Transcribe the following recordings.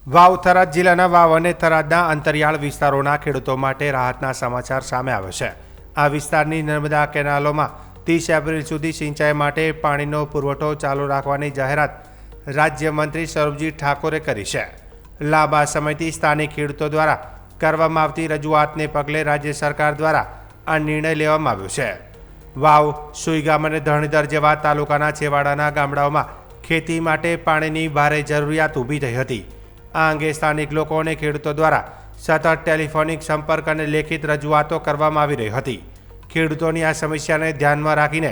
વાવ થરાદ જિલ્લાના વાવ અને થરાદના અંતરિયાળ વિસ્તારોના ખેડૂતો માટે રાહતના સમાચાર સામે આવે છે। આ વિસ્તારની નર્મદા કેનાલોમાં 30 એપ્રિલ સુધી સિંચાઈ માટે પાણીનો પુરવઠો ચાલુ રાખવાની જાહેરાત રાજ્યમંત્રી સૌરભજી ઠાકોરે કરી છે। લાંબા સમયથી સ્થાનિક ખેડૂતો દ્વારા કરવામાં આવતી રજૂઆતને પગલે રાજ્ય સરકાર દ્વારા આ નિર્ણય લેવામાં આવ્યો છે। વાવ, સુઈગામ અને ધરણીધર જેવા તાલુકાના છેવાડાના ગામડાઓમાં ખેતી માટે પાણીની ભારે જરૂરિયાત ઊભી થઈ હતી। આ અંગે સ્થાનિક લોકો અને ખેડૂતો દ્વારા સતત ટેલિફોનિક સંપર્ક અને લેખિત રજૂઆતો કરવામાં આવી રહી હતી। ખેડૂતોની આ સમસ્યાને ધ્યાનમાં રાખીને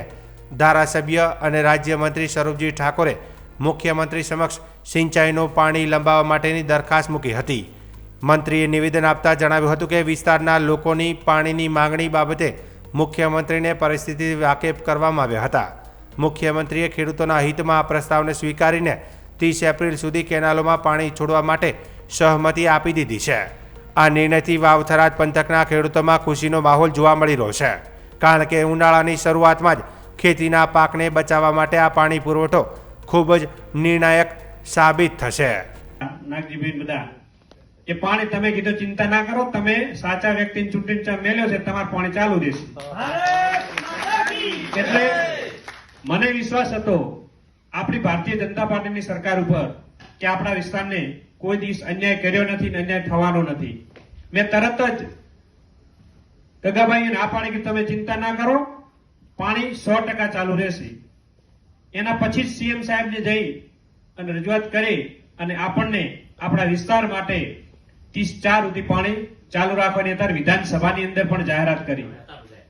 ધારાસભ્ય અને રાજ્યમંત્રી સૌરભજી ઠાકોરે મુખ્યમંત્રી સમક્ષ સિંચાઈનું પાણી લંબાવવા માટેની દરખાસ્ત મૂકી હતી। મંત્રીએ નિવેદન આપતા જણાવ્યું હતું કે વિસ્તારના લોકોની પાણીની માંગણી બાબતે મુખ્યમંત્રીને પરિસ્થિતિથી વાકેફ કરવામાં આવ્યા હતા। મુખ્યમંત્રીએ ખેડૂતોના હિતમાં આ પ્રસ્તાવને સ્વીકારીને 30 એપ્રિલ સુધી કેનાલોમાં પાણી છોડવા માટે સહમતિ આપી દીધી છે। આ નિર્ણયથી વાવ થરાદ પંથકના ખેડૂતોમાં ખુશીનો માહોલ જોવા મળી રહ્યો છે, કારણ કે ઉનાળાની શરૂઆતમાં જ ખેતીના પાકને બચાવવા માટે આ પાણી પુરવઠો ખૂબ જ નિર્ણાયક સાબિત થશે। નાગજીભાઈ બધા એ પાણી તમે કીધું ચિંતા ના કરો, તમે સાચા વ્યક્તિને ચૂંટણી મેલ્યો છે, તમારું પાણી ચાલુ રહેશે। એટલે મને વિશ્વાસ હતો આપણી ભારતીય જનતા પાર્ટીની સરકાર ઉપર કે આપણા વિસ્તારને કોઈ દિવસ અન્યાય કર્યો નથી ને અન્યાય થવાનો નથી। મેં તરત જ ગગાભાઈ ના પાણી કે તમે ચિંતા ના કરો, પાણી 100% ચાલુ રહેશે। એના પછી જ સીએમ સાહેબને જઈ અને રજૂઆત કરી અને આપણને આપણા વિસ્તાર માટે 30/4 સુધી પાણી ચાલુ રાખવાની અત્યારે વિધાનસભાની અંદર પણ જાહેરાત કરી।